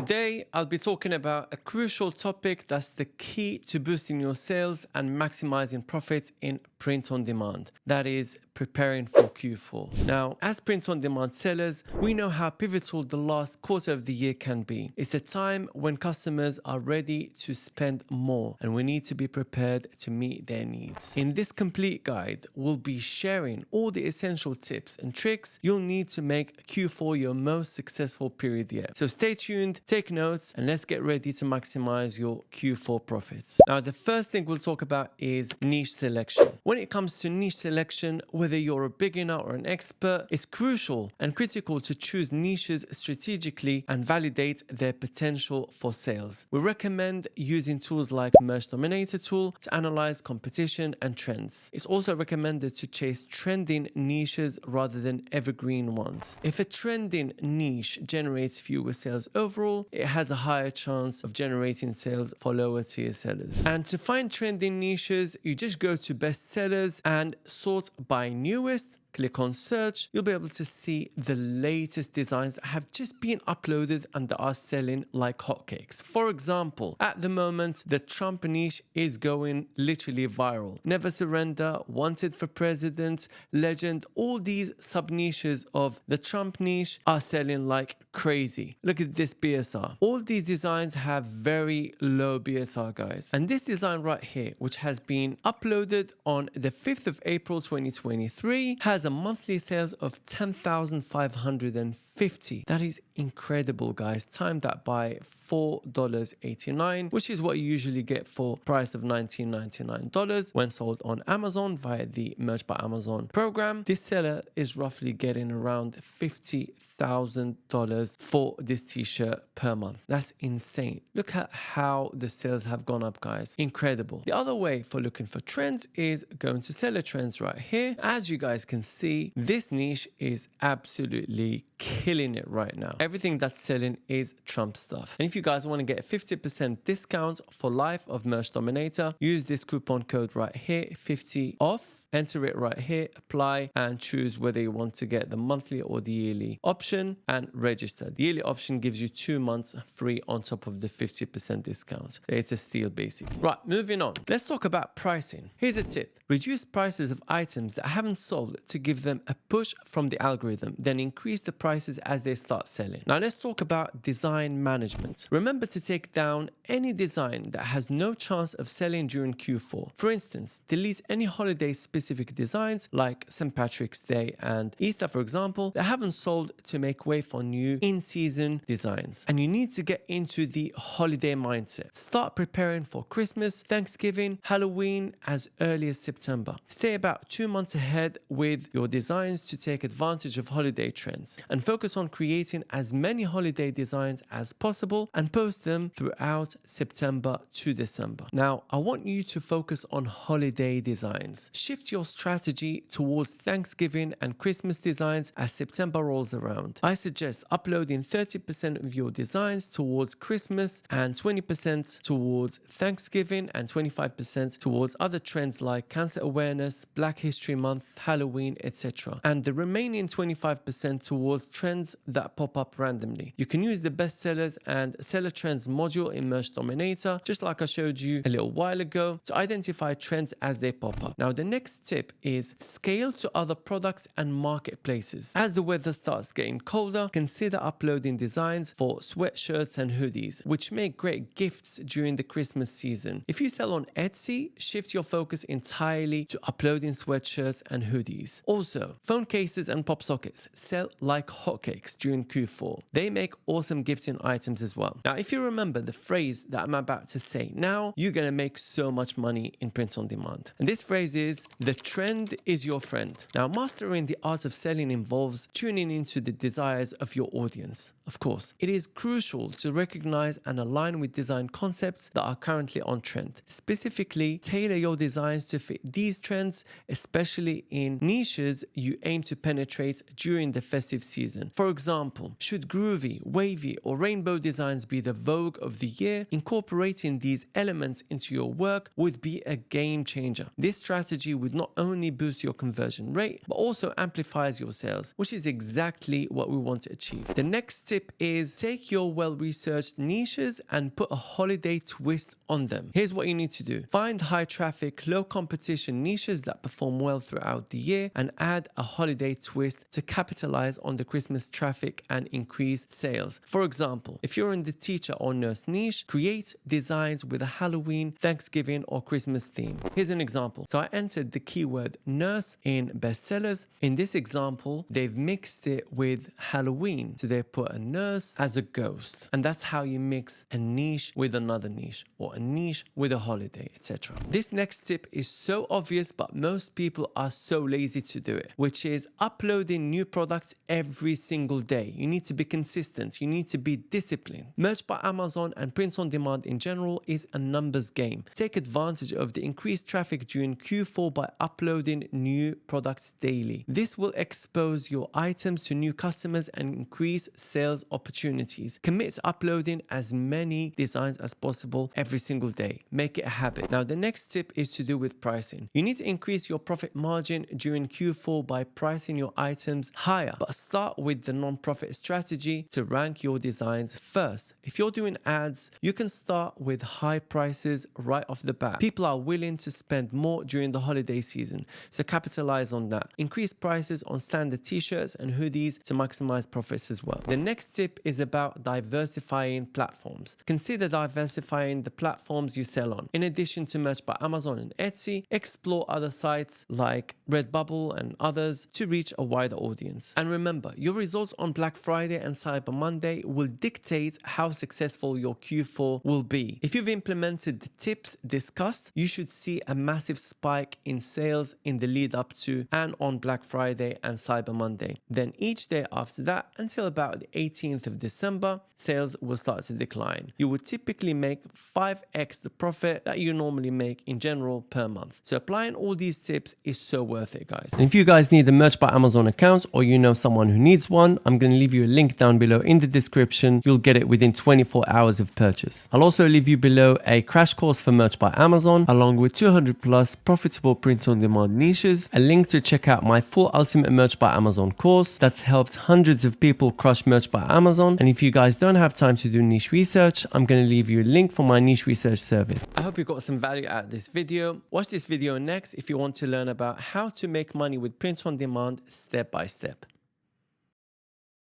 Today, I'll be talking about a crucial topic that's the key to boosting your sales and maximizing profits in print on demand. That is preparing for Q4. Now, as print on demand sellers, we know how pivotal the last quarter of the year can be. It's a time when customers are ready to spend more and we need to be prepared to meet their needs. In this complete guide, we'll be sharing all the essential tips and tricks you'll need to make Q4 your most successful period yet. So stay tuned, take notes, and let's get ready to maximize your Q4 profits. Now, the first thing we'll talk about is niche selection. When it comes to niche selection, whether you're a beginner or an expert, it's crucial and critical to choose niches strategically and validate their potential for sales. We recommend using tools like Merch Dominator tool to analyze competition and trends. It's also recommended to chase trending niches rather than evergreen ones. If a trending niche generates fewer sales overall, it has a higher chance of generating sales for lower tier sellers. And to find trending niches, you just go to bestsellers and sort by newest. Click on search, you'll be able to see the latest designs that have just been uploaded and that are selling like hotcakes. For example, at the moment, the Trump niche is going literally viral. Never Surrender, Wanted for President, Legend, all these sub niches of the Trump niche are selling like crazy. Look at this BSR. All these designs have very low BSR, guys. And this design right here, which has been uploaded on the 5th of April 2023, has a monthly sales of 10,550. That is incredible, guys. Time that by $4.89, which is what you usually get for price of $19.99 when sold on Amazon via the Merch by Amazon program. This seller is roughly getting around $50,000 for this t-shirt per month. That's insane. Look at how the sales have gone up, guys. Incredible. The other way for looking for trends is going to Seller Trends right here. As you guys can see, this niche is absolutely killing it right now. Everything that's selling is Trump stuff. And if you guys want to get a 50% discount for life of Merch Dominator, use this coupon code right here, 50 off. Enter it right here, apply, and choose whether you want to get the monthly or the yearly option and register. The yearly option gives you 2 months free on top of the 50% discount. It's a steal basically. Right, moving on. Let's talk about pricing. Here's a tip. Reduce prices of items that haven't sold to give them a push from the algorithm, then increase the prices as they start selling. Now let's talk about design management. Remember to take down any design that has no chance of selling during Q4. For instance, delete any holiday specific designs like St. Patrick's Day and Easter, for example, that haven't sold to make way for new in-season designs. And you need to get into the holiday mindset. Start preparing for Christmas, Thanksgiving, Halloween as early as September. Stay about 2 months ahead with your designs to take advantage of holiday trends and focus on creating as many holiday designs as possible and post them throughout September to December. Now, I want you to focus on holiday designs. Shift your strategy towards Thanksgiving and Christmas designs as September rolls around. I suggest uploading 30% of your designs towards Christmas and 20% towards Thanksgiving and 25% towards other trends like cancer awareness, Black History Month, Halloween, etc. And the remaining 25% towards trends that pop up randomly. You can use the bestsellers and seller trends module in Merch Dominator, just like I showed you a little while ago, to identify trends as they pop up. Now, the next tip is scale to other products and marketplaces. As the weather starts getting colder, consider uploading designs for sweatshirts and hoodies, which make great gifts during the Christmas season. If you sell on Etsy, shift your focus entirely to uploading sweatshirts and hoodies. Also, phone cases and pop sockets sell like hotcakes during Q4. They make awesome gifting items as well. Now, if you remember the phrase that I'm about to say now, you're gonna make so much money in print on demand. And this phrase is, the trend is your friend. Now, mastering the art of selling involves tuning into the desires of your audience. Of course, it is crucial to recognize and align with design concepts that are currently on trend. Specifically, tailor your designs to fit these trends, especially in niches niches you aim to penetrate during the festive season. For example, should groovy, wavy, or rainbow designs be the vogue of the year? Incorporating these elements into your work would be a game changer. This strategy would not only boost your conversion rate, but also amplifies your sales, which is exactly what we want to achieve. The next tip is take your well-researched niches and put a holiday twist on them. Here's what you need to do. Find high traffic, low competition niches that perform well throughout the year and add a holiday twist to capitalize on the Christmas traffic and increase sales. For example, if you're in the teacher or nurse niche, create designs with a Halloween, Thanksgiving, or Christmas theme. Here's an example. So I entered the keyword nurse in bestsellers. In this example, they've mixed it with Halloween. So they put a nurse as a ghost. And that's how you mix a niche with another niche, or a niche with a holiday, etc. This next tip is so obvious, but most people are so lazy to do it, which is uploading new products every single day. You need to be consistent. You need to be disciplined. Merch by Amazon and print on demand in general is a numbers game. Take advantage of the increased traffic during Q4 by uploading new products daily. This will expose your items to new customers and increase sales opportunities. Commit to uploading as many designs as possible every single day. Make it a habit. Now, the next tip is to do with pricing. You need to increase your profit margin during Q4 by pricing your items higher, but start with the non-profit strategy to rank your designs first. If you're doing ads, you can start with high prices right off the bat. People are willing to spend more during the holiday season, so capitalize on that. Increase prices on standard t-shirts and hoodies to maximize profits as well. The next tip is about diversifying platforms. Consider diversifying the platforms you sell on. In addition to Merch by Amazon and Etsy, explore other sites like Redbubble and others to reach a wider audience. And remember, your results on Black Friday and Cyber Monday will dictate how successful your Q4 will be. If you've implemented the tips discussed, you should see a massive spike in sales in the lead up to and on Black Friday and Cyber Monday. Then each day after that, until about the 18th of December, sales will start to decline. You would typically make 5x the profit that you normally make in general per month. So applying all these tips is so worth it, guys. And if you guys need a Merch by Amazon account, or you know someone who needs one, I'm going to leave you a link down below in the description. You'll get it within 24 hours of purchase. I'll also leave you below a crash course for Merch by Amazon, along with 200 plus profitable print on demand niches, a link to check out my full Ultimate Merch by Amazon course that's helped hundreds of people crush Merch by Amazon. And if you guys don't have time to do niche research, I'm going to leave you a link for my niche research service. I hope you got some value out of this video. Watch this video next if you want to learn about how to make money with print on demand step by step.